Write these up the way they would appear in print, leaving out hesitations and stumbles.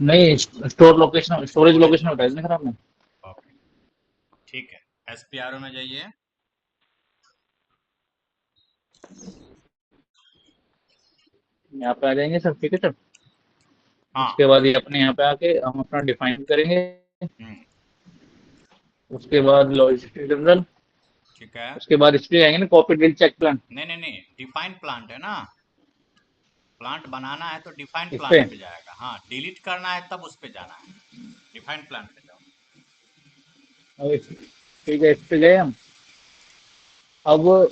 नहीं, store location, storage storage location होता है इसमें लोकेशन। खराब में। ओके, ठीक है। SPRO में जाइए। यहाँ पे आ जाएंगे सर, ठीक है सर। हाँ। उसके बाद ये अपने यहाँ पे आके हम अपना डिफाइन करेंगे। हम्म। उसके बाद लॉजिस्टिक जनरल। ठीक है। उसके बाद इस पे आएंगे ना, कॉपी ड्रिल चेक प्लान। नहीं नहीं नहीं, डिफाइंड प्लांट है ना। प्लांट बनाना है तो डिफाइंड इस प्लांट पे पे जाएगा। हाँ, डिलीट करना है तब उस पे जाना है। डिफाइंड प्लांट पे जाओ। ठीक है, इस पे गए हम। अब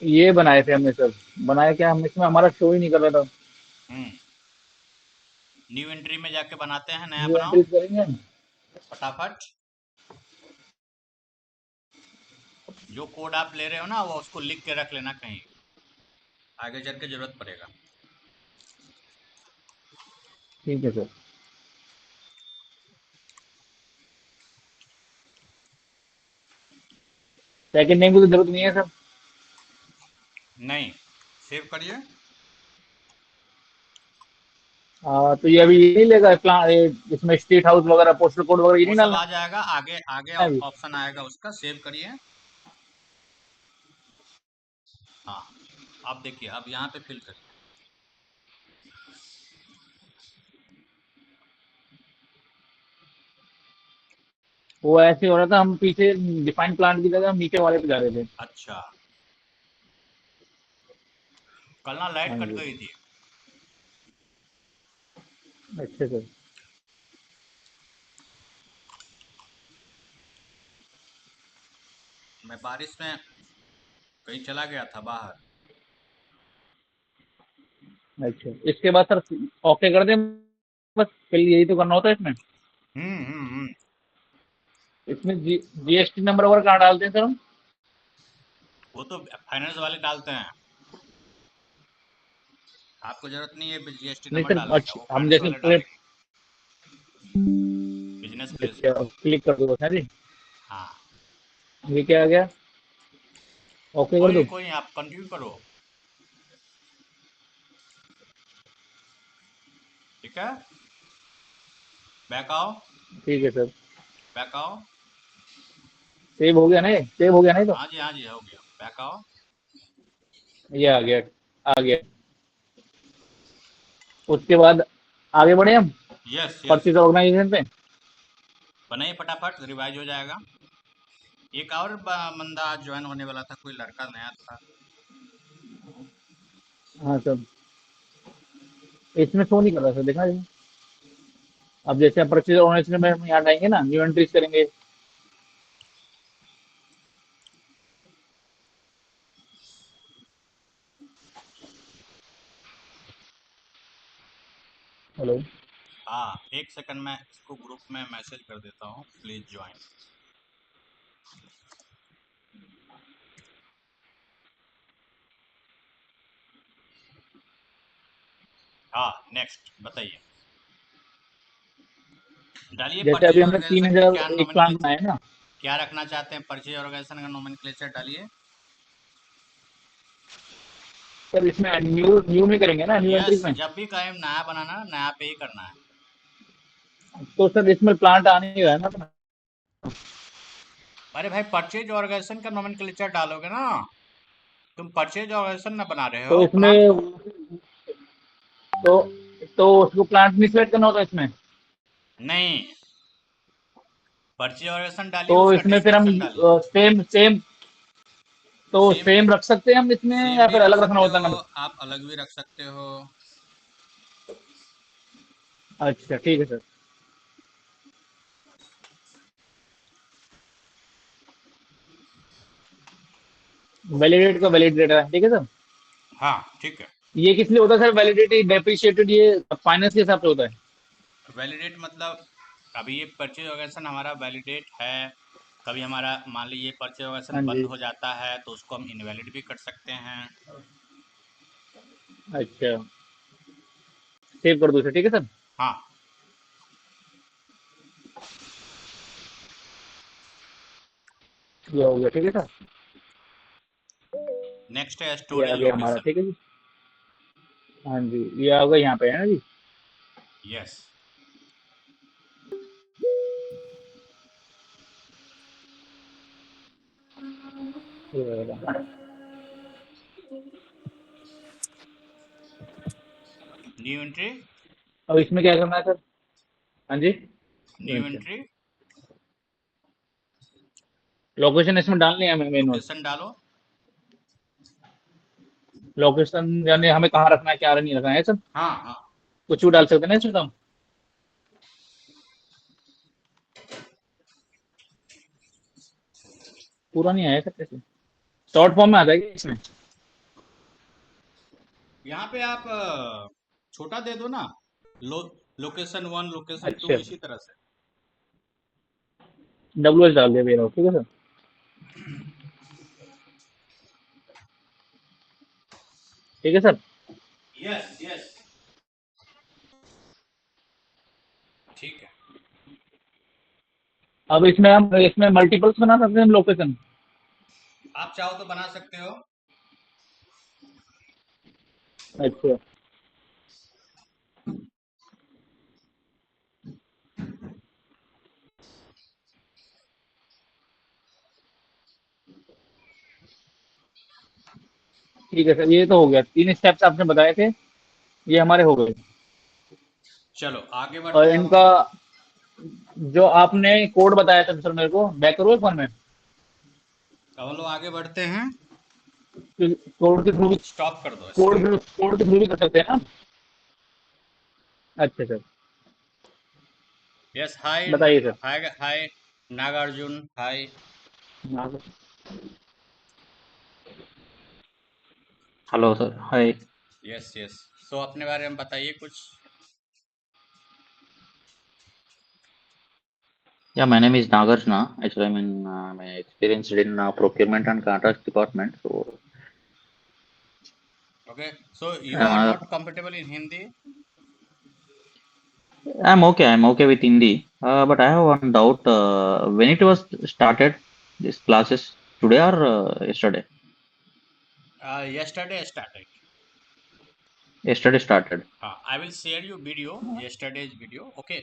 ये बनाए थे हमने सर। बनाया क्या हम, इसमें हमारा शो ही नहीं कर रहा था। हम्म। न्यू एंट्री में जाके बनाते हैं, नया न्यू बनाओ एंट्रीज करेंगे हम। फटाफट। जो कोड आप ले रहे हो ना, वो उसको लिख के रख लेना कहीं, आगे चल के जरूरत पड़ेगा। ठीक है सर। सेकंड नेम की तो जरूरत नहीं है सर। नहीं, सेव करिए। तो ये अभी ये नहीं लेगा प्लान, इसमें स्ट्रीट हाउस वगैरह, पोस्टल कोड वगैरह ये वो नहीं सब डालना आ जाएगा, आगे आगे है अभी। ऑप्शन आएगा उसका, सेव करिए। हाँ, अब देखिए, अब यहाँ पे फिल करिए। वो ऐसे हो रहा था, हम पीछे डिफाइंड प्लान की जगह हम नीचे वाले पे जा रहे थे। अच्छा, कल ना लाइट हाँ कट जी। गई थी। अच्छे सर। मैं बारिश में कहीं चला गया था बाहर। अच्छा, इसके बाद सर ओके कर दें, बस फिर यही तो करना होता है इसमें। हम्म। इसमें जीएसटी नंबर वगैरह कहाँ डालते हैं सर हम? वो तो फाइनेंस वाले डालते हैं, आपको जरूरत नहीं है GST नहीं नंबर सर, डालने का, वो अच्छा हम फाइनेंस जैसे वाले डालेंगे। बिजनेस प्लेस अच्छा पे। क्लिक कर दो बस, है जी। हाँ। ये क्या आ गया? ओके कर दो। कोई नहीं, आप कंटिन्यू करो। ठीक है, बैक आओ। ठीक है सर। बैक आओ। सेव हो गया ना, ये सेव हो गया नहीं तो? हाँ जी, हाँ जी, हो गया, बैक आओ। ये आ गया। आ गया। उसके बाद आगे बढ़े हम यस यस। परचेज ऑर्गेनाइजेशन पे। बनाइए फटाफट, रिवाइज हो जाएगा। एक और बंदा आज ज्वाइन होने वाला था, कोई लड़का नया था। हाँ सर, इसमें शो नहीं कर रहा सर, देखा जी। अब जैसे हम परचेज ऑर्गेनाइजेशन में हम यहाँ आएंगे ना, न्यू एंट्रीज करेंगे। हेलो। हाँ, एक सेकंड में इसको ग्रुप में मैसेज कर देता हूँ, प्लीज ज्वाइन। हाँ, नेक्स्ट बताइए। डालिए जैसे परचेज अभी हमने तीन ऑर्गेनाइजेशन का हजार क्या एक प्लान नोमेनक्लेचर, बनाया ना। क्या रखना चाहते हैं, परचेज ऑर्गेनाइजेशन का नोमेनक्लेचर डालिए। सर इसमें न्यू न्यू में करेंगे ना, न्यू यस, एंट्रीज में। जब भी कहें नया बनाना, नया पे ही करना है। तो सर इसमें प्लांट आ नहीं रहा है ना अपना। अरे भाई, परचेज ऑर्गेनाइजेशन का नोमेनक्लेचर डालोगे ना। तुम परचेज ऑर्गेनाइजेशन ना बना रहे तो हो, प्लांट। इसमें तो तो उसको प्लांट नहीं सिलेक्ट करना होता इसमें। नहीं, परचेज ऑर्गेनाइजेशन डालिए, तो उसका इसमें फिर हम डिस्क्रिप्शन डालिए। सेम सेम, तो सेम, सेम रख सकते हैं हम इसमें सेम या भी फिर रख अलग रखना सकते होता हो, है नंबर? आप अलग भी रख सकते हो। अच्छा ठीक है सर। वैलिडेट का वैलिडेट है, ठीक है सर। हाँ, ठीक है। ये किस लिए होता है सर वैलिडिटी डेप्रिशिएटेड, ये फाइनेंस के हिसाब से होता है? वैलिडेट मतलब, अभी ये परचेज ऑर्गेनाइजेशन हमारा वैलिडेट है। कभी हमारा मान लीजिए परचेज हाँ ऑर्गेनाइजेशन बंद जी। हो जाता है, तो उसको हम इनवैलिड भी कर सकते हैं। अच्छा, सेव कर दो सर, ठीक है सर। हाँ। ये हो गया, ठीक है सर। नेक्स्ट है ये आ स्टोरेज गया हमारा, लोकेशन। ठीक है जी। हाँ जी, ये आ गया यहाँ पे है ना जी। यस। ये रहेगा। New entry. अब इसमें क्या करना है सर? हाँ जी। न्यू अच्छा। एंट्री। लोकेशन इसमें डालनी है हमें मेन और। लोकेशन डालो। लोकेशन यानी हमें कहाँ रखना है, क्या नहीं रखना है सर? हाँ हाँ। कुछ भी डाल सकते हैं ना इसमें तो हम? पूरा नहीं आया सर कैसे? शॉर्ट फॉर्म में आ जाएगी इसमें? यहाँ पे आप छोटा दे दो ना। लो लोकेशन 1 लोकेशन 2 अच्छा, इसी तरह से। WH डाल दिया मेरा, ठीक है सर। ठीक है सर। Yes yes. ठीक है। अब इसमें मल्टीपल्स बना सकते हैं हम लोकेशन? आप चाहो तो बना सकते हो। अच्छा, ठीक है सर, ये तो हो गया, 3 स्टेप्स आपने बताए थे, ये हमारे हो गए। चलो आगे बढ़ते और हैं अब इनका हम। जो आपने कोड बताया था सर मेरे को, बैक करो एक बार में। अब हम लोग आगे बढ़ते हैं। कोड के थ्रू भी, स्टॉप कर दो कोड स्टॉप। कोड के थ्रू भी कर सकते हैं ना? अच्छा सर, यस हाय। बताइए सर। हाय हाय नागार्जुन हाय। हाँ sir. Hello, sir. Hi. Yes yes. So अपने बारे में बताइए कुछ। Yeah, my name is Nagarjuna. Actually, I'm experienced in procurement and contracts department. So, okay. So you are uh, not comfortable in Hindi. I'm okay. I'm okay with Hindi. But I have one doubt. When it was started, these classes today or yesterday? Yesterday started. Yesterday started. हाँ I will share you video yesterday's video okay.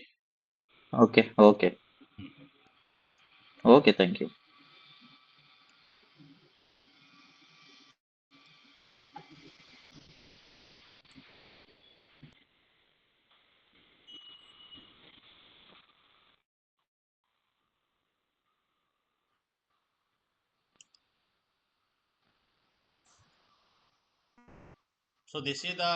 Okay. Okay. Okay. Thank you. So this is the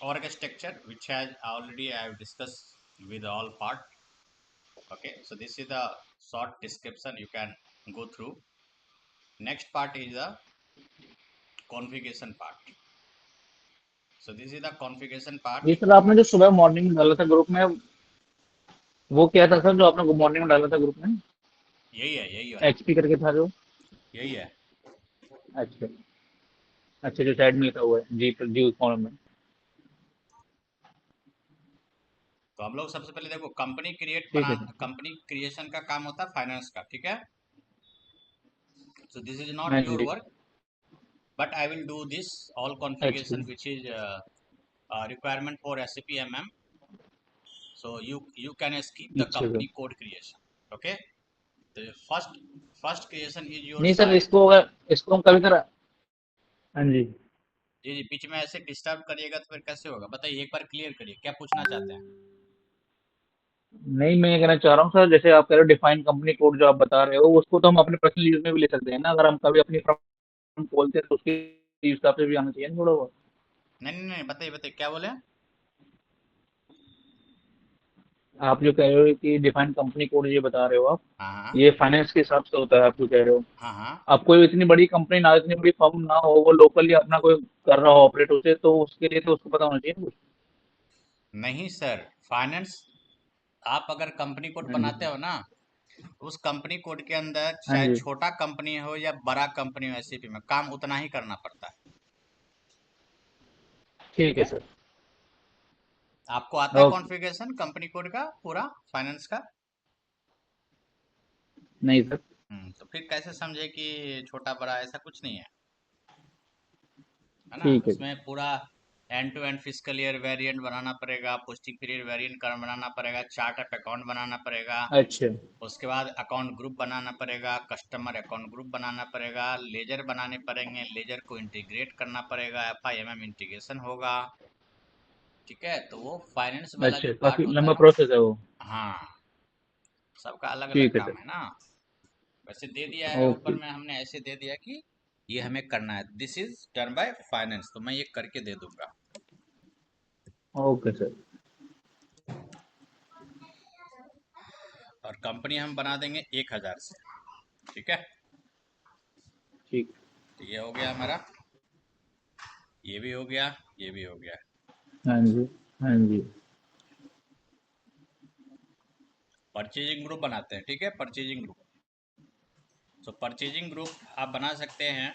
org structure which has already I have discussed with all part. Okay, so this is the short description you can go through. Next part is the configuration part. So this is the configuration part. ये sir आपने जो सुबह morning में डाला था group में, वो क्या था सर जो आपने मॉर्निंग में डाला था ग्रुप में? यही वाला। HP करके था जो? यही है। अच्छा। अच्छा, जो साइड में लिखा हुआ है जी, जी कॉलम में। तो हम लोग सबसे पहले देखो कंपनी क्रिएट ठीक बना। है सर। कंपनी क्रिएशन का काम होता है फाइनेंस का ठीक है। सो दिस इज नॉट हाँ योर जी। Work but I will do this all अच्छा। configuration which is requirement for SAP MM. So you can skip the अच्छा sir. company code creation. Okay. The first creation is your नहीं sir, site. इसको हम कभी करा। हाँ जी। जी जी बीच में ऐसे डिस्टर्ब करिएगा तो फिर कैसे होगा बताइए एक बार क्लियर करिए क्या पूछना चाहते हैं। नहीं, मैं ये कहना चाह रहा हूँ सर, जैसे आप कह रहे हो डिफाइन कंपनी कोड जो आप बता रहे हो, उसको तो हम अपने पर्सनल यूज में भी ले सकते हैं ना, अगर हम कभी अपनी फर्म खोलते हैं तो उसके हिसाब से भी आना चाहिए ना थोड़ा बहुत। नहीं बताइए बताइए क्या बोले। आप जो कह रहे हो कि डिफाइंड कंपनी कोड ये बता रहे हो आप, हाँ हाँ ये फाइनेंस के हिसाब से होता है, आप जो कह रहे हो। हाँ हाँ। अब कोई इतनी बड़ी कंपनी ना, इतनी बड़ी फर्म ना हो, वो लोकली अपना कोई कर रहा हो ऑपरेट उसे, तो उसके लिए तो उसको पता होना चाहिए ना कुछ। नहीं सर फाइनेंस आप अगर कंपनी कोड हाँ जी। बनाते हो ना उस कंपनी कोड के अंदर हाँ चाहे जी। छोटा कंपनी हो या बड़ा कंपनी हो एसएपी में काम उतना ही करना पड़ता है। ठीक ठीक है है। सर। आपको आता है ओके। कॉन्फ़िगरेशन कंपनी कोड का पूरा फाइनेंस का। नहीं सर। तो फिर कैसे समझे कि छोटा बड़ा ऐसा कुछ नहीं है। है ना ठीक है। उसमें पूरा end to end physical year variant बनाना पड़ेगा, पोस्टिंग पीरियड वेरिएंट बनाना पड़ेगा, चार्ट ऑफ अकाउंट बनाना पड़ेगा, अच्छा उसके बाद अकाउंट ग्रुप बनाना पड़ेगा, कस्टमर अकाउंट ग्रुप बनाना पड़ेगा, लेजर बनाने पड़ेंगे, लेजर को इंटीग्रेट करना पड़ेगा, FIMM इंटीग्रेशन होगा। ठीक है, तो वो फाइनेंस वाला जो अच्छा, पार्ट काफी होता है लंबा ना, प्रोसेस है वो। हाँ, सबका अलग अलग ठीक है काम सर। है ना। वैसे दे दिया है ऊपर ओके। में, हमने ऐसे दे दिया कि ये हमें करना है, this is done by finance, तो मैं ये करके दे दूंगा। Okay sir. और कंपनी हम बना देंगे 1000 से। ठीक है, ठीक। तो ये हो गया हमारा, ये भी हो गया, ये भी हो गया। हाँ जी। हाँ जी। परचेजिंग ग्रुप बनाते हैं। ठीक है, परचेजिंग ग्रुप, तो परचेजिंग ग्रुप आप बना सकते हैं।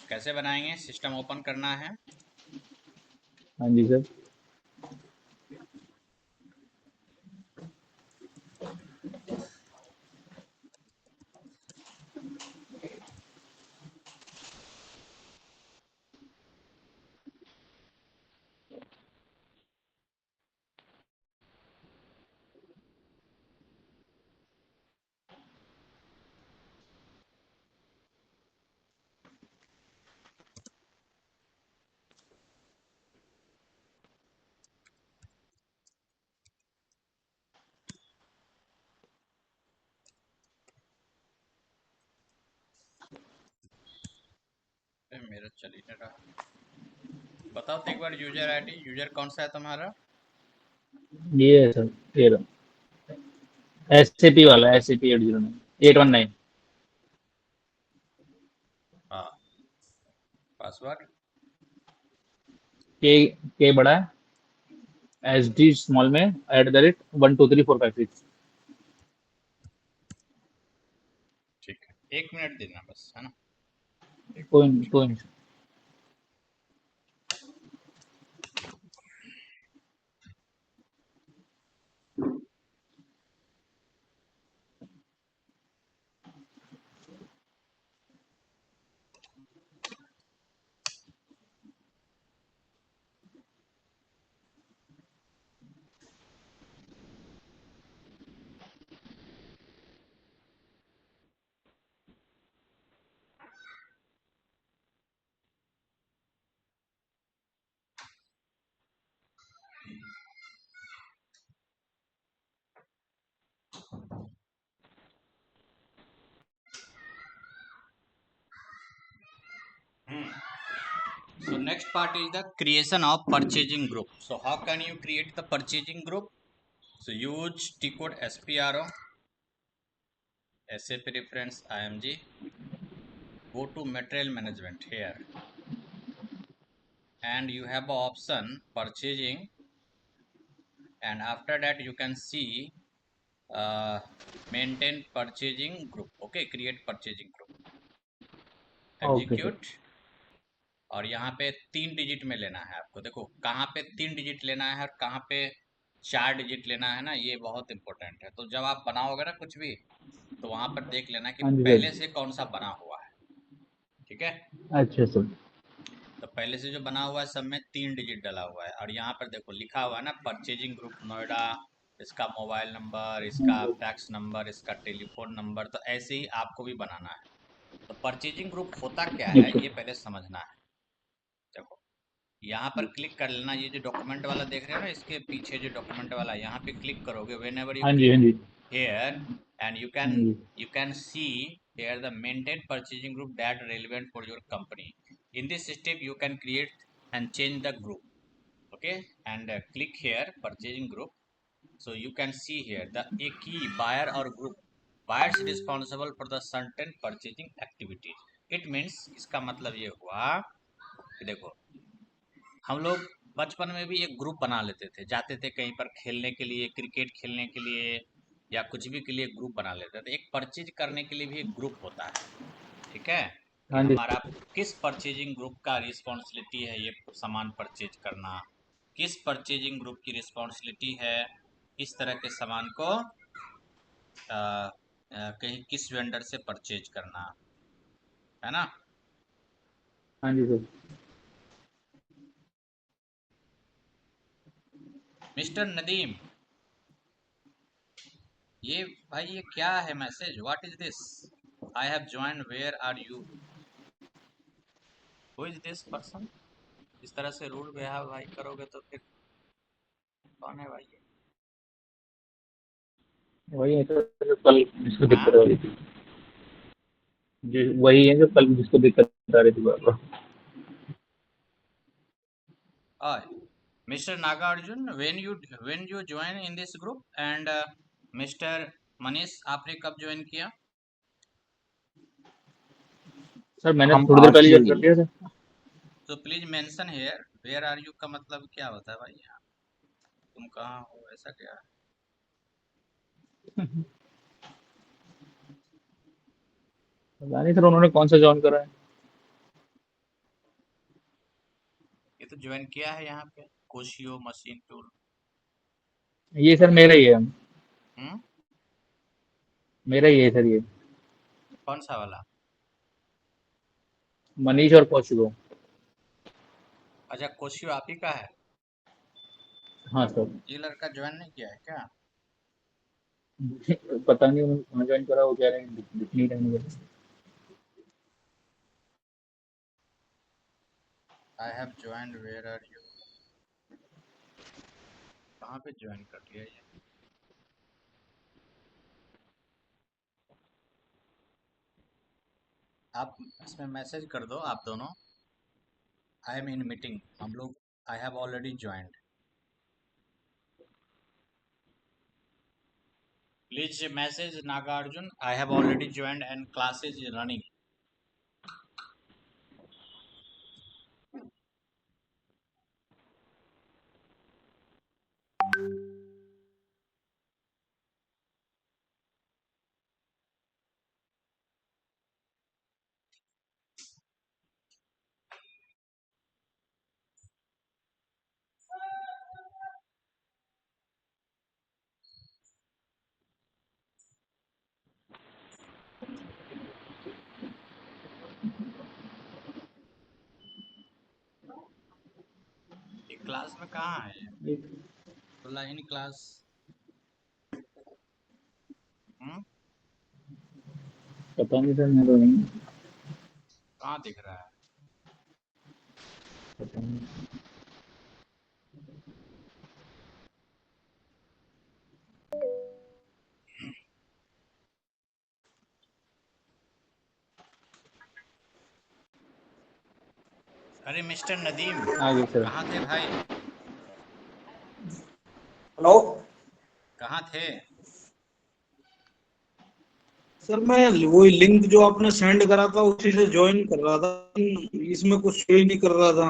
कैसे बनाएंगे, सिस्टम ओपन करना है। हाँ जी सर। मेरा चल ही नहीं रहा। बताओ तो एक बार, यूजर आईडी, यूजर कौन सा है तुम्हारा? ये है सर, ये SAP वाला, SAP 809 हाँ, पासवर्ड। के बड़ा है, SD स्मॉल में @12345 6। ठीक है, 1 मिनट देना बस, है ना, एक कोई नहीं, मिनट। कोई नहीं। So next part is the creation of purchasing group. So how can you create the purchasing group? So use T code SPRO, SAP reference IMG, go to material management here, and you have a option purchasing, and after that you can see uh, maintain purchasing group. Okay, create purchasing group, okay sir. execute, और यहाँ पे 3 digit में लेना है आपको। देखो कहाँ पे 3 डिजिट लेना है और कहाँ पे 4 डिजिट लेना है ना, ये बहुत इंपॉर्टेंट है। तो जब आप बनाओगे ना कुछ भी, तो वहां पर देख लेना कि हाँ जी सर। पहले से कौन सा बना हुआ है। ठीक है, अच्छा सर। तो पहले से जो बना हुआ है सब में 3 डिजिट डाला हुआ है, और यहाँ पर देखो लिखा हुआ है ना, परचेजिंग ग्रुप नोएडा, इसका मोबाइल नंबर, हाँ इसका जी। फैक्स नंबर, इसका टेलीफोन नंबर। तो ऐसे ही आपको भी बनाना है। तो परचेजिंग ग्रुप होता क्या है, अच्छा। ये पहले समझना है। देखो यहाँ पर क्लिक कर लेना, ये जो डॉक्यूमेंट वाला देख रहे हो ना, इसके पीछे जो डॉक्यूमेंट वाला, यहाँ पे क्लिक करोगे, वेन एवर यू हाँ जी। हाँ क्लिक जी। here, and हाँ जी। you can see here the maintain purchasing group that relevant for your company. In this step you can create and change the group. Okay, and click here purchasing group. So you can see here the a key buyer or group, buyers responsible for the certain purchasing activities. It means इसका मतलब ये हुआ कि देखो, हम लोग बचपन में भी एक ग्रुप बना लेते थे, जाते थे कहीं पर खेलने के लिए, क्रिकेट खेलने के लिए या कुछ भी के लिए ग्रुप बना लेते थे। एक परचेज करने के लिए भी एक ग्रुप होता है। ठीक है, कि हाँ जी। हमारा किस परचेजिंग ग्रुप का रिस्पॉन्सिबिलिटी है ये सामान परचेज करना, किस परचेजिंग ग्रुप की रिस्पॉन्सिबिलिटी है इस तरह के सामान को कहीं किस वेंडर से परचेज करना, है ना। हाँ जी सर। मिस्टर नदीम, ये भाई ये क्या है message? What is this? I have join, where are you? Who is this person? इस तरह से रूल बिहेव भाई करोगे तो फिर कौन है भाई ये? वही है सर जो कल जिसको दिक्कत हाँ, आ रही थी, जो वही है जो कल जिसको दिक्कत आ रही थी बार बार। Mr. Nagarjun, when you join in this group, and Mr. Manish, आपने कब ज्वाइन किया? सर मैंने हम थोड़ी देर आज पहले ही ज्वाइन कर लिया था। तो please mention here where are you का मतलब क्या होता है भाई? यहाँ तुम कहाँ हो, ऐसा क्या है? पता नहीं सर उन्होंने कौन सा ज्वाइन करा है। ये तो ज्वाइन किया है यहाँ पे, कोशियो मशीन टूल। ये सर मेरा ही है, हम्म, मेरा ही है सर ये, कौन सा वाला? मनीष और कौशिको। अच्छा, कोशियो आप ही का है? हाँ सर। ये लड़का ज्वाइन नहीं किया है क्या? पता नहीं उन्होंने कहाँ ज्वाइन करा, वो कह रहे हैं दिख नहीं रहा मुझे। I have join, where are you? कहाँ पे ज्वाइन कर लिया ये? आप इसमें मैसेज कर दो आप दोनों, आई एम इन मीटिंग, हम लोग, I have already joined. Please message Nagarjun, I have already joined and class is running. ये क्लास में कहाँ है ये? Online class? पता नहीं सर, मैं तो नहीं, कहाँ दिख रहा है? पता नहीं। अरे मिस्टर नदीम, आगे सर। कहाँ थे भाई? हेलो कहाँ थे? सर, मैं वही लिंक जो आपने सेंड करा था उसी से ज्वाइन कर रहा था, इसमें कुछ शो ही नहीं कर रहा था।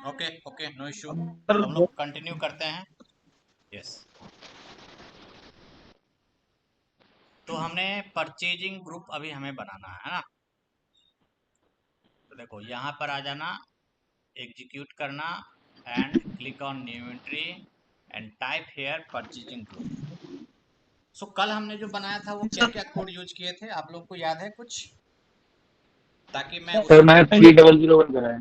Okay okay, no issue, sir तो हम लोग कंटिन्यू करते हैं। यस, तो हमने परचेजिंग ग्रुप अभी हमें बनाना है ना? तो देखो यहाँ पर आ जाना, एग्जीक्यूट करना and click on new entry and type here purchasing group. So कल हमने जो बनाया था वो क्या सर क्या कोड यूज किए थे, आप लोग को याद है कुछ? ताकि मैं सर उसी मैंने 3001 करा है।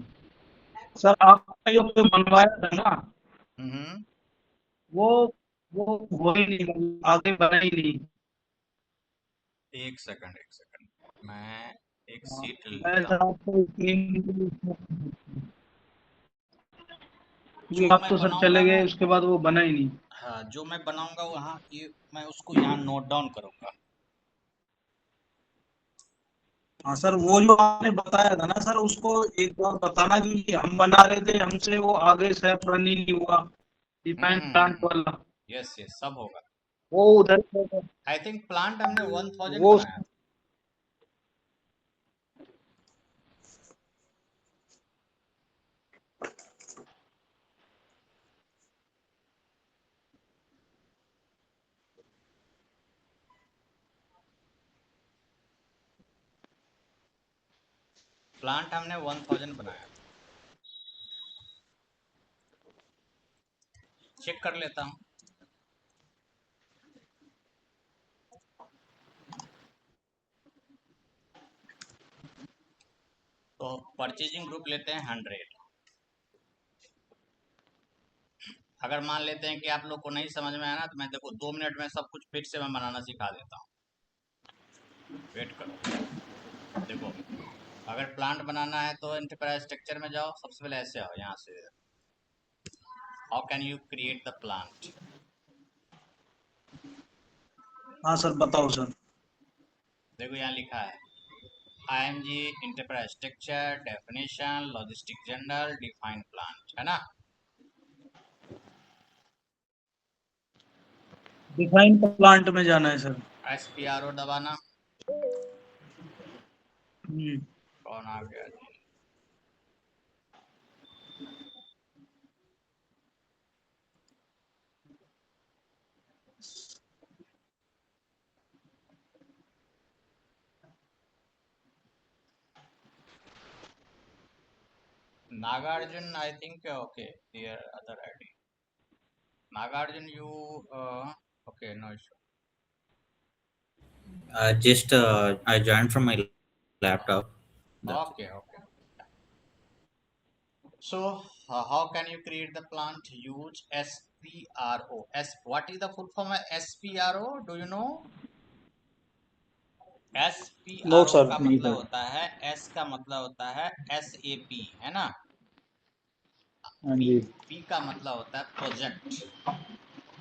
सर आपने जो बनवाया था ना, हम्म, वो वो ही नहीं, आगे बढ़ा ही नहीं। एक सेकंड, मैं एक हाँ, सीट मैं लेता सर हूँ। आपको जो आप मैं तो सर बनाऊंगा चले मैं, गए, उसके बाद वो बना ही नहीं। हाँ जो मैं बनाऊंगा वहाँ ये मैं उसको यहाँ नोट डाउन करूंगा। हाँ सर, वो जो आपने बताया था ना सर, उसको एक बार बताना, क्योंकि हम बना रहे थे, हमसे वो आगे सेफ रन ही नहीं हुआ, डिफाइन प्लांट वाला। यस यस, सब होगा। वो उधर आई थिंक प्लांट हमने 1000 वो बनाया था। प्लांट हमने 1000 बनाया था। चेक कर लेता हूँ। तो परचेजिंग ग्रुप लेते हैं 100, अगर मान लेते हैं कि आप लोग को नहीं समझ में आया ना, तो मैं देखो 2 मिनट में सब कुछ फिर से मैं बनाना सिखा देता हूँ, वेट करो। देखो, अगर प्लांट बनाना है तो एंटरप्राइज स्ट्रक्चर में जाओ, सबसे पहले ऐसे आओ यहाँ से। How can you create the plant? हाँ सर बताओ सर। देखो यहाँ लिखा है IMG enterprise structure, definition, logistic general, define plant, है ना? डिफाइन प्लांट में जाना है सर। SPRO दबाना। हम्म। कौन आ गया जी? Nagarjun, I think, okay, their other ID. Nagarjun, you, okay, no issue. Just I joined from my laptop. That's it. Okay, okay. So, how can you create the plant? Use SPRO. What is the full form of SPRO? Do you know? No SPRO sir. का नहीं मतलब sir. होता है, S का मतलब होता है SAP, है ना? हाँ P, जी। P का मतलब होता है प्रोजेक्ट,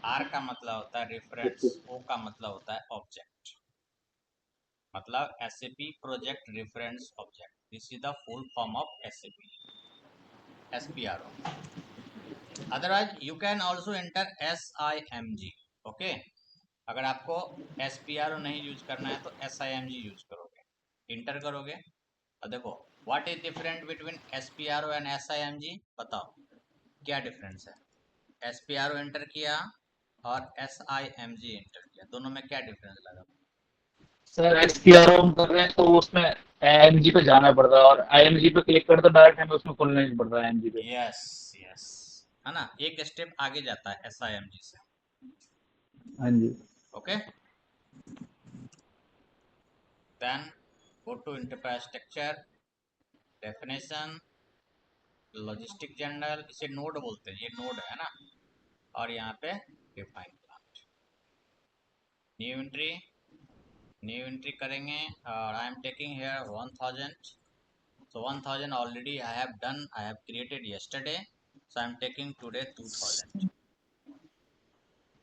R का मतलब होता है रेफरेंस, O का मतलब होता है ऑब्जेक्ट, मतलब SAP project reference object. This is the full form of SAP, SPRO. Otherwise you can also enter SIMG, okay. अगर आपको SPRO नहीं यूज करना है तो SIMG यूज करोगे, इंटर करोगे। और देखो, what is different between SPRO and SIMG? बताओ क्या डिफरेंस है? SPRO एंटर किया और SIMG एंटर किया, दोनों में क्या डिफरेंस लगा? सर SPRO हम कर रहे हैं तो उसमें IMG पे जाना पड़ता है, और IMG पे क्लिक कर तो डायरेक्ट हमें उसमें खुलना नहीं पड़ता है IMG पे। यस यस, है ना, एक स्टेप आगे जाता है SIMG से, हाँ जी। Okay. Then go to enterprise structure, definition, logistic general, इसे नोड बोलते हैं, ये नोड है ना, और यहाँ पे डिफाइन प्लांट। न्यू एंट्री करेंगे, और I am taking here 1000. So 1000 already I have done, I have created yesterday, so I am taking today 2000.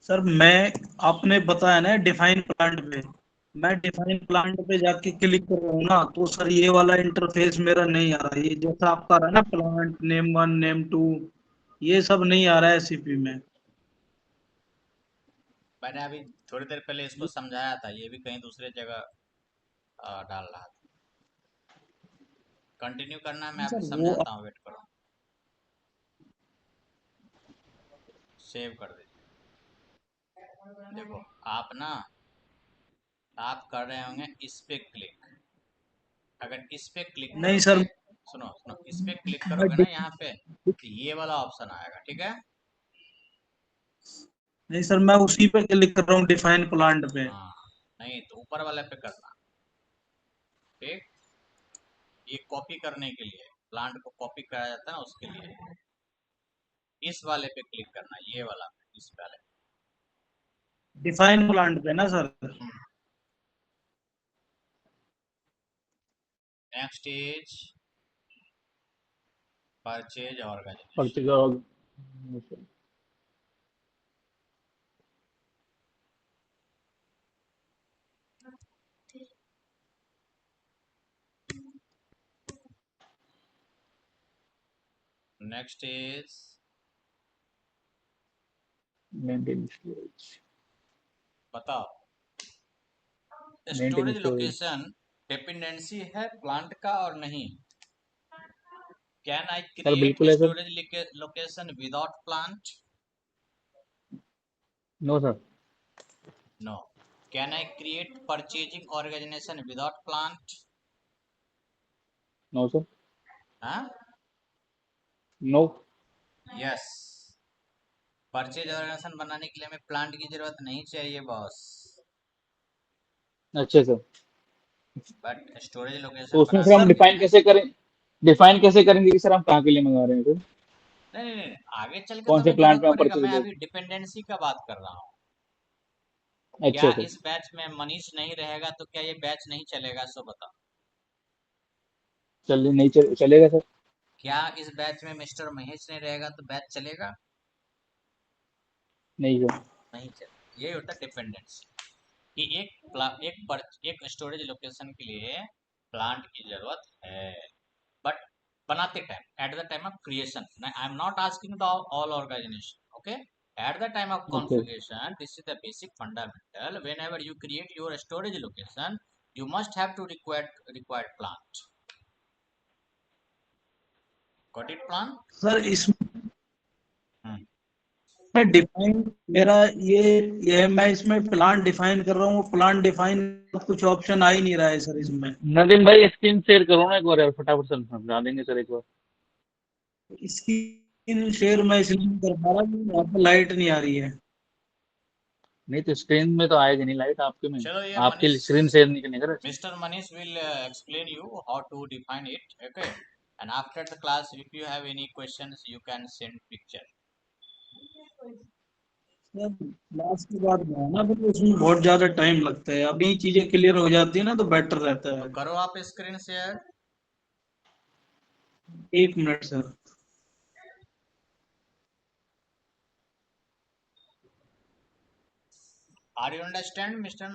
Sir मैं, आपने बताया ना डिफाइन प्लांट पे, मैं डिफाइन प्लांट पे जाके क्लिक कर रहा हूँ ना, तो सर ये वाला इंटरफेस मेरा नहीं आ रहा। ये जैसा आपका आ रहा है ना, प्लांट नेम 1 नेम 2, ये सब नहीं आ रहा है SCP में। मैंने अभी थोड़ी देर पहले इसको समझाया था, ये भी कहीं दूसरे जगह डाल रहा था। कंटिन्यू करना है, मैं अभी सर वो समझाता हूँ, वेट करो। सेव कर दीजिए। देखो आप ना, आप कर रहे होंगे इस पे क्लिक। अगर इस पे क्लिक नहीं करोगे, सर। सुनो सुनो, इस पे क्लिक मैं करोगे ना यहाँ पे, तो ये वाला ऑप्शन आएगा, ठीक है। नहीं सर, मैं उसी पे क्लिक कर रहा हूँ, डिफाइन प्लांट पे। हाँ, नहीं तो ऊपर वाले पे करना, ठीक। ये कॉपी करने के लिए, प्लांट को कॉपी करा जाता है ना, उसके लिए इस वाले पे क्लिक करना, ये वाला, इस वाले। डिफाइन प्लांट पे ना sir. Next is purchase organisation. Purchase और नेक्स्ट इज मेंटेन स्टोरेज। बताओ, maintain storage storage. Location dependency है प्लांट का और नहीं। कैन आई सर क्रिएट बिल्कुल है sir. Storage location without plant? No sir. No. Can I create purchasing organisation without plant? No sir. हाँ, no. Yes. Purchase organisation बनाने के लिए हमें प्लांट की जरूरत नहीं चाहिए बॉस, अच्छे सर। बट स्टोरेज तो लोकेशन उसमें बना सर हम सर सकते डिफाइन हैं। कैसे करें? डिफाइन कैसे करेंगे कि सर हम कहाँ के लिए मंगा रहे हैं सर? नहीं नहीं नहीं, आगे चल के कौन से तुम्हें प्लांट जरूरत में आप पड़ेगा। परचेज मैं ले। अभी डिपेंडेंसी का बात कर रहा हूँ। क्या अच्छा सर। इस बैच में मनीष नहीं रहेगा तो क्या ये बैच नहीं चलेगा, सो बताओ। चलिए नहीं चलेगा सर। क्या इस बैच में मिस्टर महेश नहीं रहेगा तो बैच चलेगा? नहीं सर। नहीं चलेगा। यही होता है डिपेंडेंसी, कि एक स्टोरेज लोकेशन के लिए प्लांट की जरूरत है, बट बनाते time, at the time of creation, I am not asking the all organisation, okay, at the time of okay. Configuration this is the basic fundamental. Whenever you create your storage location you must have to required plant. Got it, plant? Sir इसमें Hmm. Define मेरा ये है, मैं इसमें plan define कर रहा हूँ, plan define कुछ ऑप्शन आ ही नहीं रहा है सर इसमें। नदीम भाई स्क्रीन शेयर करो ना एक बार यार, फटाफट सर समझा देंगे सर एक बार। स्क्रीन शेयर मैं इसलिए नहीं कर पा रहा हूँ, यहाँ पर लाइट नहीं आ रही है। नहीं तो स्क्रीन में तो आएगी नहीं लाइट आपके में। चलो ये आपकी मनीष, स्क्रीन शेयर नहीं करने का। Mr. Manish will explain you how to define it, okay? And after the class, if you have any questions, you can send picture. Sir class की बात है ना, फिर उसमें बहुत ज्यादा टाइम लगता है, अभी चीजें क्लियर हो जाती है ना तो बेटर रहता तो है। करो आप screen share. 1 minute sir. Are you understand, Mr.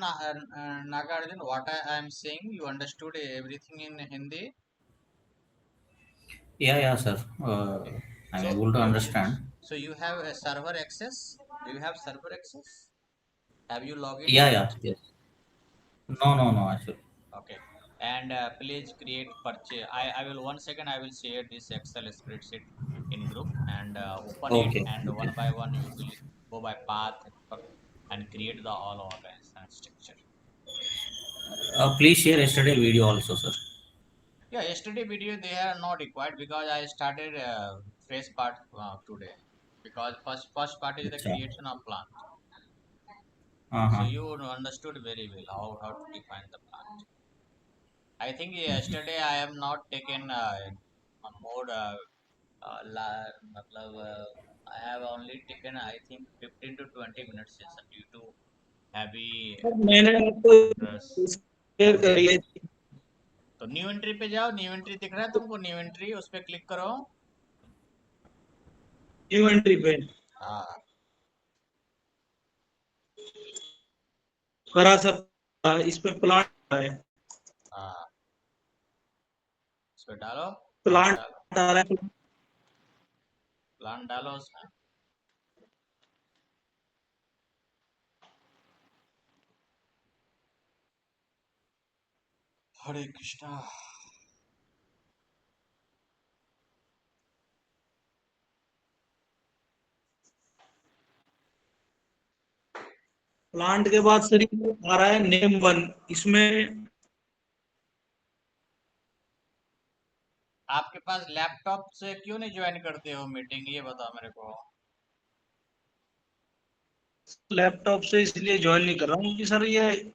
Nagarjun, what I am saying? You understood everything in Hindi? Yeah, sir. I'm So able to you understand. so you have a server access? Do you have server access? Have you logged in Yeah, yet? yeah, yes. No, actually. Okay. And please create purchase. I will 1 second. I will share this Excel spreadsheet in group and open it, Okay, and one okay. by one you will go by path and create the all organization structure. Please share yesterday video also, sir. Yeah, yesterday video they are not required because I started fresh part today, because first part is the Acha. creation of plant. So Uh-huh. you understood very well how to define the plant. I think yesterday I have not taken more मतलब I have only taken I think 15 to 20 minutes session due to heavy sir मैंने आपको address. Share करी है। तो new entry पे जाओ, new entry दिख रहा है तुमको, न्यू एंट्री उस पर क्लिक करो। इन्वेंट्री पे हाँ करा सर, इस पे प्लांट है, हाँ, इस पे डालो, प्लांट प्लांट डालो, आ रहा है। प्लांट डालो उसमें। हरे कृष्णा। प्लांट के बाद सर ये आ रहा है नेम 1, इसमें आपके पास लैपटॉप से क्यों नहीं ज्वाइन करते हो मीटिंग, ये बताओ मेरे को। लैपटॉप से इसलिए ज्वाइन नहीं कर रहा हूँ क्योंकि सर ये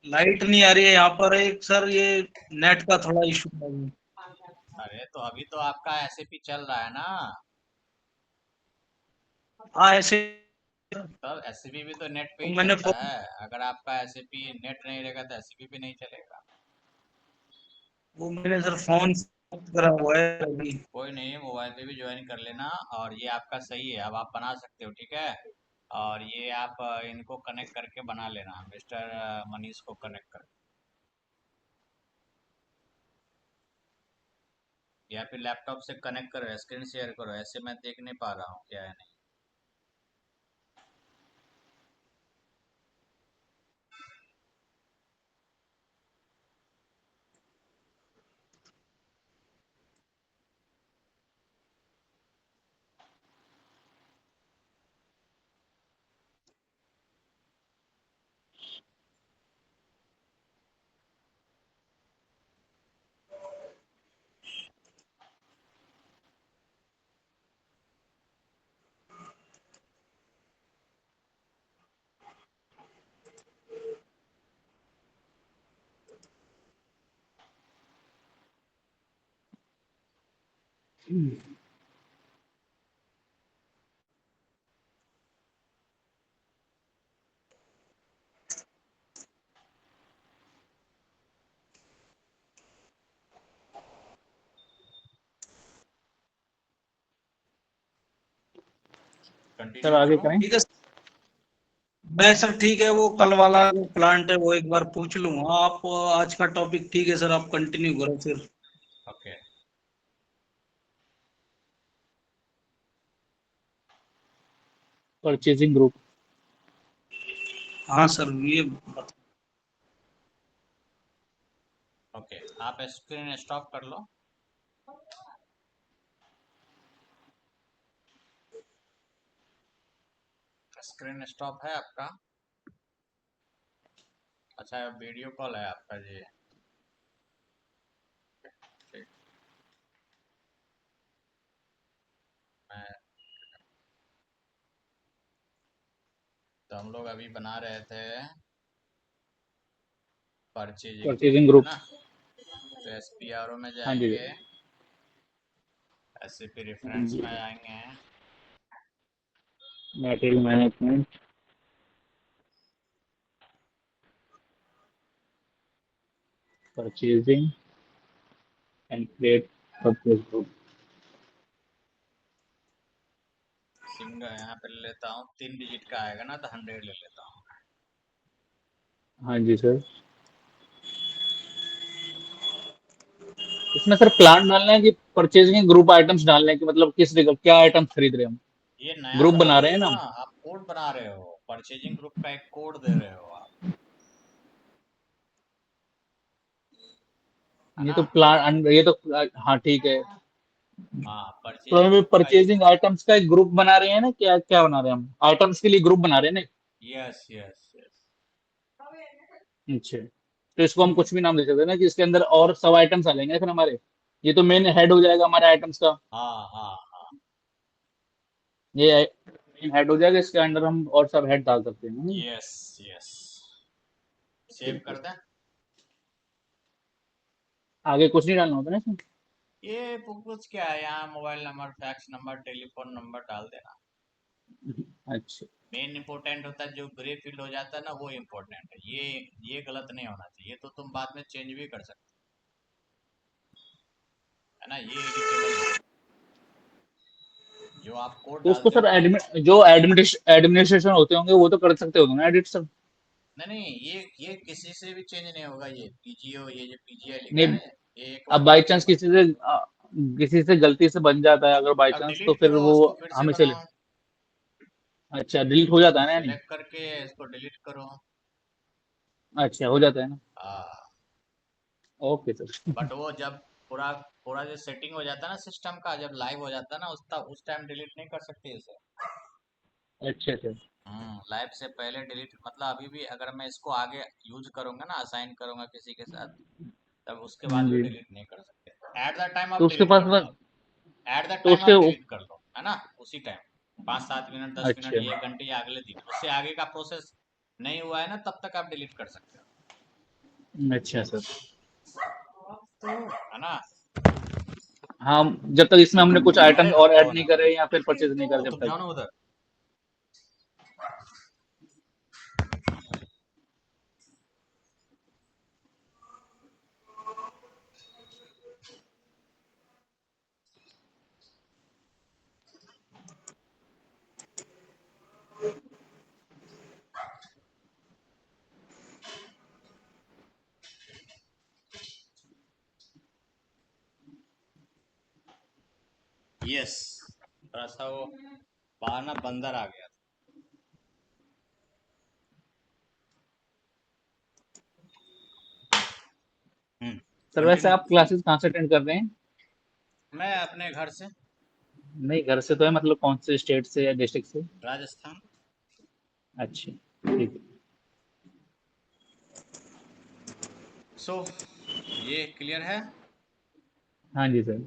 लाइट नहीं आ रही है यहाँ पर, एक सर ये नेट का थोड़ा इशू है। अरे तो अभी तो आपका एसएपी चल रहा है ना, हाँ ऐसे, तब एसएपी भी तो नेट पे तो ही मैंने चलता है। अगर आपका एसएपी नेट नहीं रहेगा तो एसएपी भी नहीं चलेगा। वो मैंने सर फोन करा हुआ है अभी। कोई नहीं, मोबाइल पे भी ज्वाइन कर लेना। और ये आपका सही है, अब आप बना सकते हो, ठीक है। और ये आप इनको कनेक्ट करके बना लेना, मिस्टर मनीष को कनेक्ट कर, या फिर लैपटॉप से कनेक्ट करो, स्क्रीन शेयर करो, ऐसे मैं देख नहीं पा रहा हूँ क्या है नहीं। सर कंटिन्यू आगे करूं? करें। ठीक है मैं सर, ठीक है, वो कल वाला जो प्लांट है वो एक बार पूछ लूंगा। आप आज का टॉपिक ठीक है सर, आप कंटिन्यू करो फिर। Okay, purchasing group. हाँ सर, ये ओके, आप स्क्रीन स्टॉप कर लो। स्क्रीन स्टॉप है आपका? अच्छा, वीडियो कॉल है आपका जी? ठीक, मैं तो हम लोग अभी बना रहे थे परचेजिंग ग्रुप, परचेजिंग है ग्रुप। ना? तो SPRO में हाँ जी जाएंगे, SAP रेफरेंस में जाएंगे, material management, purchasing and create purchase group. Single यहाँ पे ले लेता हूँ, 3 डिजिट का आएगा ना तो 100 ले लेता हूँ। हाँ जी सर। इसमें सर प्लान डालना है कि परचेजिंग ग्रुप आइटम्स डालने हैं, कि मतलब किस जगह क्या आइटम खरीद रहे हैं हम। ये नया ग्रुप बना बना रहे रहे हैं हो ना ना हम। आप, कोड बना रहे हो, परचेजिंग ग्रुप का एक कोड दे रहे हो आप, है ये ना? तो प्लान, ये तो हाँ ठीक है। हाँ, तो परचेजिंग हमें ग्रुप का, परचेजिंग आइटम्स का एक ग्रुप बना रहे हैं ना, क्या क्या बना रहे हैं हम, आइटम्स के लिए ग्रुप बना रहे हैं ना। यस यस यस, अच्छा, तो इसको हम कुछ भी नाम दे सकते हैं ना, कि इसके अंदर और सब आइटम्स आ जाएंगे फिर हमारे। ये तो मेन हेड हो जाएगा हमारे आइटम्स का। हाँ हाँ हाँ, ये मेन हेड हो जाएगा, इसके अंदर हम और सब हेड डाल सकते हैं। यस यस, सेव ठीक है। कर दें। आगे कुछ नहीं डालना होता ना इसमें। ये कुछ क्या है, यहाँ mobile number, fax number, telephone number डाल देना। अच्छा, मेन इंपॉर्टेंट होता है, जो ग्रे फील्ड हो जाता है ना वो इम्पोर्टेंट है, ये गलत नहीं होना चाहिए, तो तुम बाद में चेंज भी कर सकते हो, है ना? ये एडिटेबल नहीं है। जो आप कोड तो उसको डालते सर हो, जो एडमिनिस्ट्रेशन होते होंगे वो तो कर सकते होंगे ना एडिट सर। नहीं नहीं, ये किसी से भी चेंज नहीं होगा। ये पीजीओ, ये जो पीजीआई लिखा है नहीं, ना, ये एक अब बार बाई कॉपी चांस किसी से गलती से बन जाता है अगर बाई अब चांस, तो डिलीट फिर करो वो उसको, फिर से हमें बनाओ, अच्छा डिलीट हो जाता है ना यानी। सेलेक्ट करके इसको डिलीट करो। अच्छा हो जाता है ना। हाँ, ओके सर। बट वो जब पूरा पूरा जो सेटिंग हो जाता है ना सिस्टम का, जब लाइव हो जाता है ना, उस टाइम डिलीट नहीं कर सकते इसे। अच्छा अच्छा। लाइव से पहले डिलीट, मतलब अभी भी अगर मैं इसको आगे यूज करूंगा ना, असाइन करूंगा किसी के साथ, तब उसके हाँ बाद भी जी। डिलीट नहीं कर सकते। एट द टाइम तो आप उसके डिलीट पास कर दो, बस एट द तो टाइम उसके आप डिलीट कर दो, है ना? उसी टाइम 5-7 मिनट, 10 मिनट, अच्छा 1 घंटे या अगले दिन, उससे आगे का प्रोसेस नहीं हुआ है ना, तब तक आप डिलीट कर सकते अच्छा सर। हो, है ना? हाँ, जब तक इसमें हमने कुछ आइटम अरे और रुक ऐड जाओ नहीं ना, करे या फिर परचेज नहीं करे जब तुम तक। जाओ ना उधर। यस, थोड़ा सा वो बाहर ना बंदर आ गया। सर वैसे कंटिन्यू। आप क्लासेस कहाँ से अटेंड कर रहे हैं। मैं अपने घर से, नहीं, घर से तो है, मतलब कौन से स्टेट से या डिस्ट्रिक्ट से। राजस्थान। अच्छा ठीक है। सो ये क्लियर है? हाँ जी सर।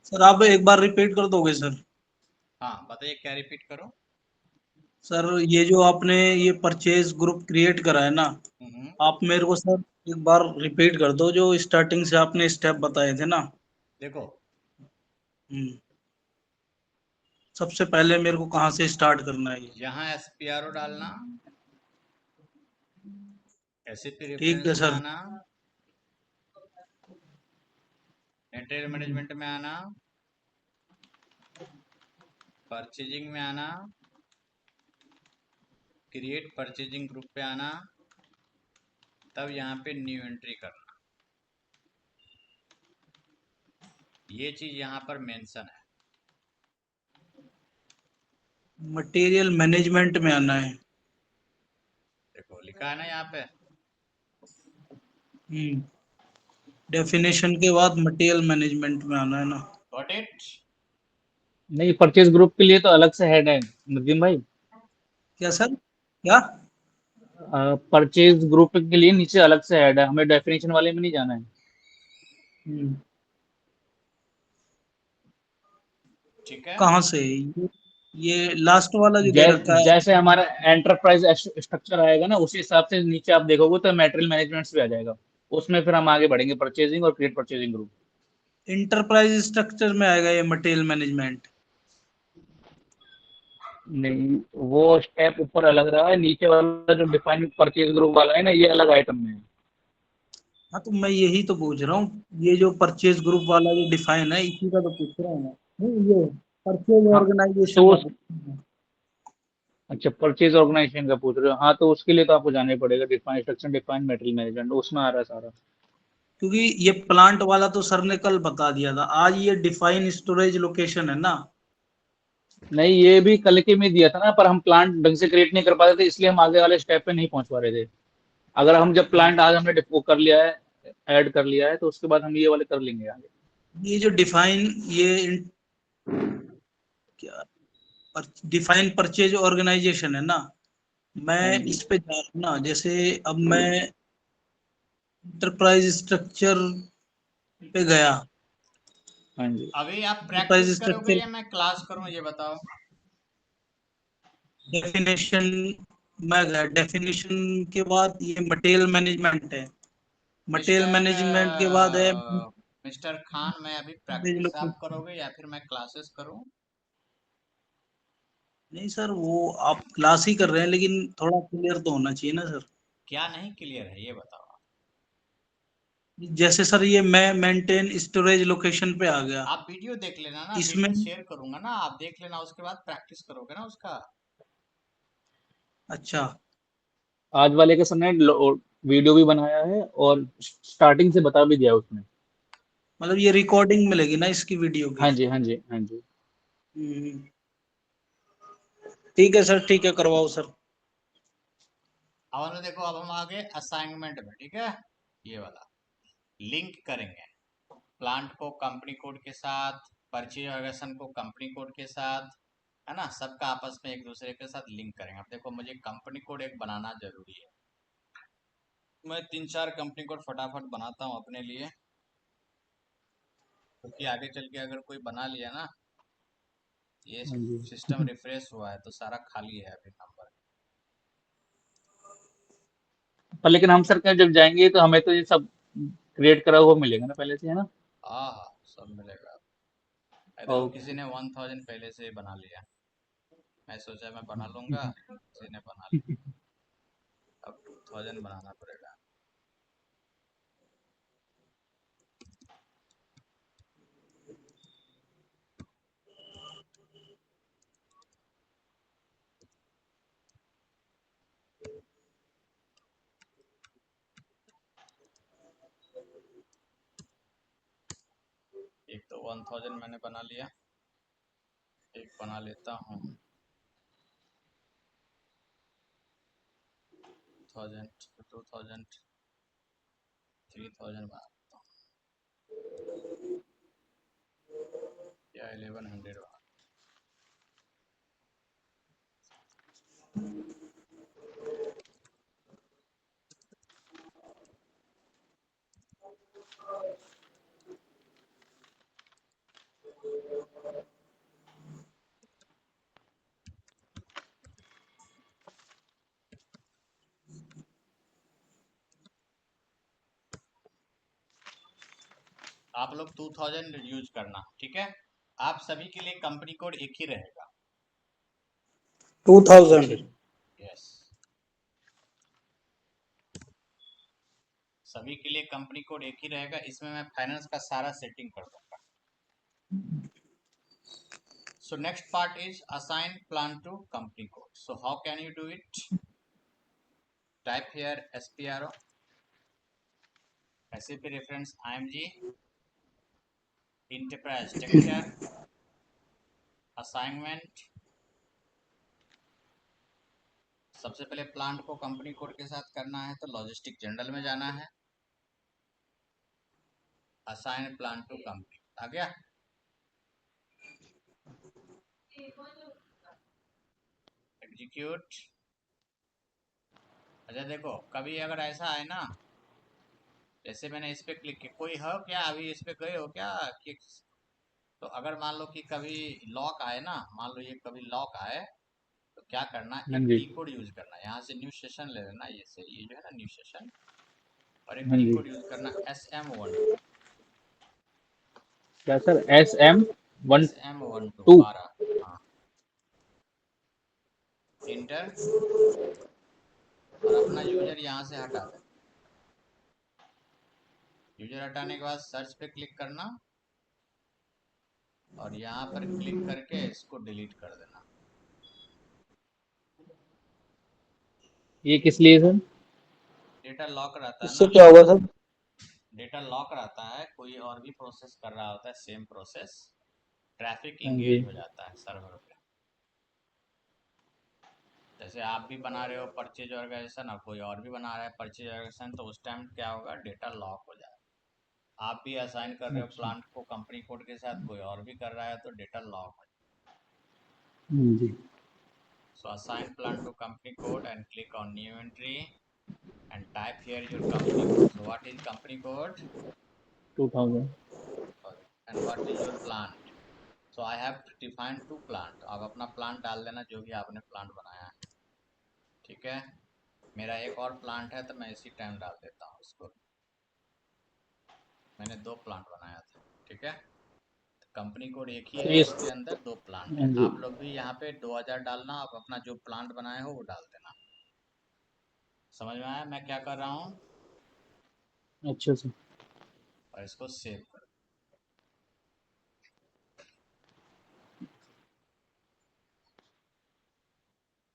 सर आप एक बार रिपीट कर दोगे सर। हाँ, बताइए क्या रिपीट करो? सर ये जो आपने ये परचेज ग्रुप क्रिएट करा है ना, हम्म, आप मेरे को सर एक बार रिपीट कर दो जो स्टार्टिंग से आपने स्टेप बताए थे ना। देखो, हम्म सबसे पहले मेरे को कहाँ से स्टार्ट करना है ये। यहाँ SPRO डालना, SAP ठीक रेफरेंस है में सर। आना, मटेरियल मैनेजमेंट में आना, परचेजिंग में आना, क्रिएट परचेजिंग ग्रुप पे आना, तब यहाँ पे न्यू एंट्री करना। ये चीज यहाँ पर मेंशन है। मटेरियल मैनेजमेंट में आना है। देखो लिखा है ना यहाँ पे, डेफिनेशन के बाद मटेरियल मैनेजमेंट में आना है ना। Got it? नहीं, परचेज ग्रुप के लिए तो अलग से हेड है नदीम भाई। क्या सर, क्या? परचेज ग्रुप के लिए नीचे अलग से हेड है, हमें डेफिनेशन वाले में नहीं जाना है। ठीक है। कहाँ से? ये लास्ट वाला जो दे रखा है। जैसे हमारा एंटरप्राइज स्ट्रक्चर आएगा ना, उसी हिसाब से नीचे आप देखोगे तो मटेरियल मैनेजमेंट भी आ जाएगा, उसमें फिर हम आगे बढ़ेंगे परचेजिंग और create purchasing group. Enterprise structure में आएगा ये मटेरियल मैनेजमेंट। नहीं, वो स्टेप ऊपर अलग रहा है, नीचे वाला जो डिफाइन परचेज ग्रुप वाला है ना, ये अलग आइटम में है। हाँ तो मैं यही तो पूछ रहा हूँ, ये जो परचेज ग्रुप वाला जो डिफाइन है इसी का तो पूछ रहा हूँ मैं। नहीं, ये परचेज हाँ, ऑर्गेनाइजेशन तो का उस पूछ रहा हूँ। अच्छा, परचेज ऑर्गेनाइजेशन का पूछ रहे हो? हाँ, तो उसके लिए तो आपको जाना ही पड़ेगा, define structure define material management, उसमें आ रहा है सारा। क्योंकि ये प्लांट वाला तो सर ने कल बता दिया था, आज ये डिफाइन स्टोरेज लोकेशन है ना। नहीं, ये भी कल के में दिया था ना, पर हम प्लांट ढंग से क्रिएट नहीं कर पाते थे, इसलिए हम आगे वाले स्टेप पे नहीं पहुंच पा रहे थे। अगर हम जब प्लांट आज हमने डिपो कर लिया है, ऐड कर लिया है, तो उसके बाद हम ये वाले कर लेंगे आगे। ये जो डिफाइन क्या डिफाइन परचेज ऑर्गेनाइजेशन है ना, हाँ मैं जी, इस पे जा रहा हूँ ना। जैसे अब मैं इंटरप्राइज स्ट्रक्चर पे गया। हाँ जी। अभी आप इंटरप्राइज प्रैक्टिस करोगे स्ट्रक्चर या मैं क्लास करूँ, ये बताओ। डेफिनेशन में गया, डेफिनेशन के बाद ये मटेरियल मैनेजमेंट है। मटेरियल मिस्टर मैनेजमेंट के बाद है मिस्टर खान, मैं अभी प्रैक्टिस आप करोगे या फिर मैं क्लासेस करूँ? नहीं सर, वो आप क्लास ही कर रहे हैं, लेकिन थोड़ा क्लियर तो होना चाहिए ना सर। क्या नहीं क्लियर है ये बताओ। जैसे सर ये मैं मेंटेन स्टोरेज लोकेशन पे आ गया। आप वीडियो देख लेना ना, इसमें वीडियो शेयर करूंगा ना, आप देख लेना, उसके बाद प्रैक्टिस करोगे ना उसका। अच्छा, आज वाले के समय वीडियो भी बनाया है और स्टार्टिंग से बता भी दिया है उसमें। मतलब ये रिकॉर्डिंग मिलेगी ना इसकी वीडियो हाँ की? जी, हाँ जी, हाँ जी। हम्म, ठीक है सर, ठीक है, करवाओ सर। अब देखो, अब हम आगे असाइनमेंट में, ठीक है, ये वाला लिंक करेंगे प्लांट को कंपनी कोड के साथ, परचेज ऑर्गेनाइजेशन को कंपनी कोड के साथ, है ना, सबका आपस में एक दूसरे के साथ लिंक करेंगे। अब देखो, मुझे कंपनी कोड एक बनाना जरूरी है। मैं 3-4 कंपनी कोड फटाफट बनाता हूँ अपने लिए, क्योंकि आगे चल के अगर कोई बना लिया ना, ये हाँ जी। सिस्टम रिफ्रेश हुआ है तो सारा खाली है अभी नंबर। पर लेकिन हम सर कहीं जब जाएंगे तो हमें तो ये सब क्रिएट करा हुआ मिलेगा ना पहले से, है ना? हाँ हाँ, सब मिलेगा। देखो, ओके। किसी ने 1000 पहले से ही बना लिया, मैं सोचा मैं बना लूंगा, किसी ने बना लिया, अब 2000 बनाना पड़ेगा। एक तो 1000 मैंने बना लिया, एक बना लेता हूँ 1000, 2000, 3000 बना लेता हूँ, या 1100 बना। आप लोग 2000 यूज करना, ठीक है। आप सभी के लिए कंपनी कोड एक ही रहेगा। 2000। यस, सभी के लिए कंपनी कोड एक ही रहेगा। इसमें मैं फाइनेंस का सारा सेटिंग कर दूंगा। So next part is assign plan to company code. So how can you do it? Type here SPRO, SAP reference IMG, enterprise structure, assignment. सबसे पहले प्लांट को कंपनी कोड के साथ करना है तो लॉजिस्टिक जनरल में जाना है, असाइन प्लांट टू कंपनी आ गया। एग्जीक्यूट। अच्छा देखो कभी अगर ऐसा है ना, जैसे मैंने इस पे क्लिक किया, कोई हो क्या अभी इस पे गए हो क्या कि, तो अगर मान लो कि कभी लॉक आए ना, मान लो ये कभी लॉक आए तो क्या करना, हाँ एक जी, की कोड यूज करना, यहाँ से न्यू सेशन ले लेना, ये से ये जो है ना न्यू सेशन, और एक हाँ की जी। कोड यूज करना SM12, क्या सर? SM12? SM12 12। हाँ, इंटर, और अपना यूजर यहाँ से हटा देना। यूजर हटाने के बाद सर्च पे क्लिक करना और यहाँ पर क्लिक करके इसको डिलीट कर देना। ये किस लिए सर? डेटा लॉक रहता है इससे ना, क्या होगा सर? डेटा लॉक रहता है, कोई और भी प्रोसेस कर रहा होता है सेम प्रोसेस, ट्रैफिक हाँ जी, इंगेज हो जाता है सर्वर पे। जैसे आप भी बना रहे हो परचेज ऑर्गेनाइजेशन और कोई और भी बना रहा है परचेज ऑर्गेनाइजेशन, तो उस टाइम क्या होगा, डेटा लॉक हो जाएगा। आप भी असाइन कर रहे हो अच्छा, प्लांट को कंपनी कोड के साथ, कोई और भी कर रहा है तो डेटा लॉक हो हाँ जी। जाएगा। So assign plant to company code and click on new entry and type here your company code. So what is company code 2000। and what is your plant? So I have defined two plant. आप अपना plant डाल देना जो भी आपने plant बनाया है, ठीक है। मेरा एक और प्लांट है तो मैं इसी टाइम डाल देता हूँ इसको, मैंने दो प्लांट बनाया था, ठीक है। कंपनी कोड एक ही तो है, ये उसके अंदर दो प्लांट है। हाँ जी। आप लोग भी यहाँ पे 2000 डालना, आप अपना जो प्लांट बनाए हो वो डाल देना। समझ में आया मैं क्या कर रहा हूँ? अच्छा सर। और इसको सेव कर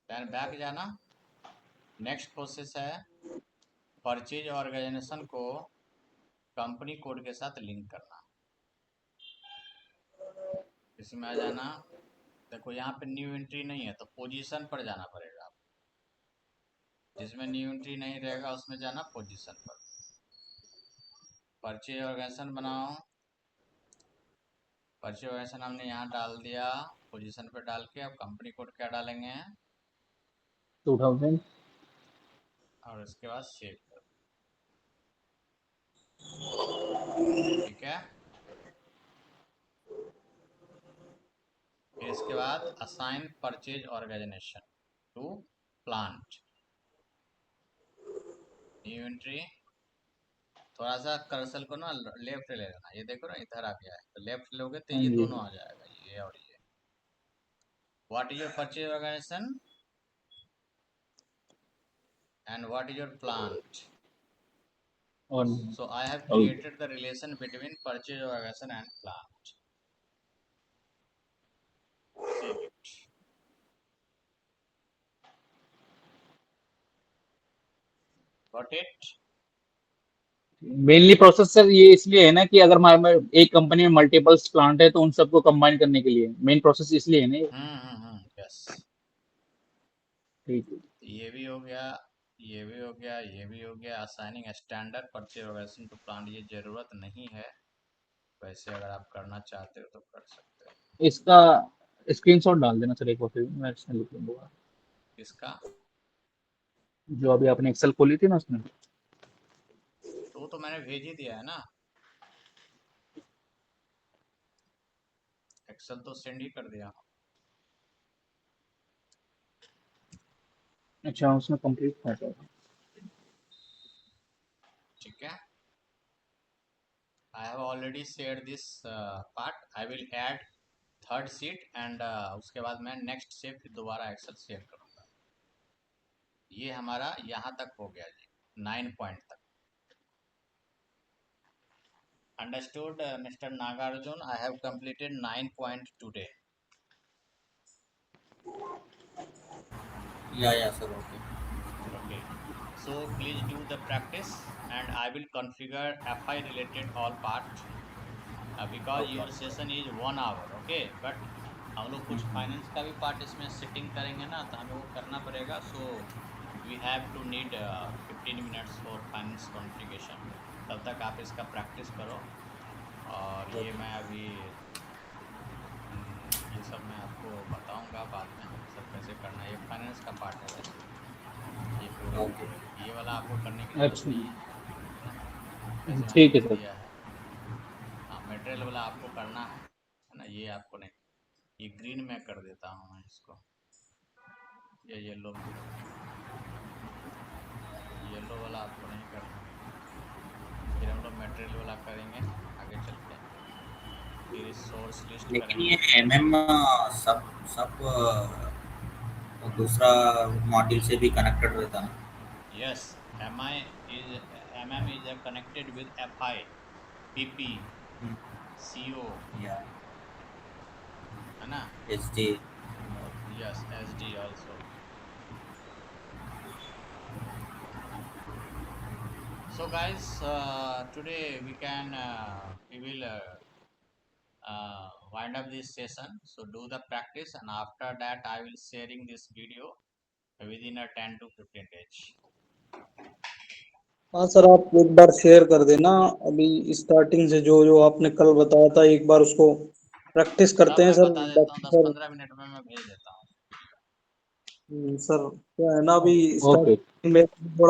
देन बैक जाना। नेक्स्ट प्रोसेस है परचेज ऑर्गेनाइजेशन को कंपनी कोड के साथ लिंक करना। इसमें आ जाना, देखो यहाँ पे न्यू एंट्री नहीं है तो पोजीशन पर जाना पड़ेगा आप, जिसमें न्यू एंट्री नहीं रहेगा उसमें जाना पोजीशन पर। परचेज ऑर्गेनाइजेशन बनाओ, परचेज ऑर्गेनाइजेशन हमने यहाँ डाल दिया, पोजीशन पर डाल के अब कंपनी कोड क्या डालेंगे 2000। और उसके बाद सेव कर, ठीक है। फिर इसके बाद assign purchase organisation to plant, new entry, थोड़ा सा कर्सर को ना लेफ्ट ले लेना, ये देखो ना इधर आ गया है, तो लेफ्ट लोगे तो हाँ ये जी, दोनों आ जाएगा, ये और ये। What is your purchase organisation and what is your plant? और So I have और created the relation between purchase organization and plant. Save it. Got it? Mainly process sir ये इसलिए है ना कि अगर हमारे में एक कंपनी में मल्टीपल्स प्लांट है तो उन सबको कंबाइन करने के लिए मेन प्रोसेस इसलिए है ना ये। Yes. ठीक है। ये भी हो गया, ये भी हो गया, ये भी हो गया। Assigning standard purchase organisation to plant, ये जरूरत नहीं है, वैसे अगर आप करना चाहते हो तो कर सकते हो। इसका स्क्रीनशॉट डाल देना सर एक बार, फिर मैं इसमें लिख लूंगा किसका? जो अभी आपने एक्सेल खोली थी ना उसमें। तो मैंने भेज ही दिया है ना, एक्सेल तो सेंड ही कर दिया, अच्छा उसमें कंप्लीट था सर। ठीक है। I have already shared this part. I will add third seat and उसके बाद मैं नेक्स्ट से फिर दोबारा एक्सेल शेयर करूंगा। ये हमारा यहाँ तक हो गया जी, 9 पॉइंट तक। Understood mister Nagarjuna, I have completed 9 point today. Yeah, sir. Okay. Okay. So please do the practice, and I will configure FI related all part because Okay. your session is 1 hour. Okay, but हम लोग कुछ finance का भी part इसमें sitting करेंगे ना, तो हमें वो करना पड़ेगा. So we have to need 15 minutes for finance configuration. तब तक आप इसका प्रैक्टिस करो. और ये मैं अभी ये सब मैं आपको बताऊंगा बाद में सब कैसे करना है. ये फाइनेंस का पार्ट है वैसे, ये पूरा Okay. ये वाला आपको करने की जरूरत अच्छा, नहीं है. जैसे मैंने ठीक है बोल सर। दिया है. हाँ, मटेरियल वाला आपको करना है ना. ये आपको नहीं, ये ग्रीन में कर देता हूँ मैं इसको. ये येलो वाला आपको नहीं करना. फिर हम लोग मटेरियल वाला करेंगे आगे चल के. फिर सोर्स लिस्ट लेकिन ये करेंगे. MM सब सब दूसरा मॉड्यूल से भी कनेक्टेड रहता है. Yes, MM is connected with FI, PP, CO, या है ना. SD. Yes, SD also. So guys, today we will wind up this session. So do the practice, and after that I will sharing this video within a 10 to 15 days. हाँ sir, आप एक बार share कर देना. अभी starting से जो जो आपने कल बताया था, एक बार उसको प्रैक्टिस करते सब हैं मैं सर. बता देता हूँ, बाकी सर 10-15 मिनट में मैं भेज देता हूँ. सर क्या है ना, अभी ओके। स्टार्टिंग में थोड़ा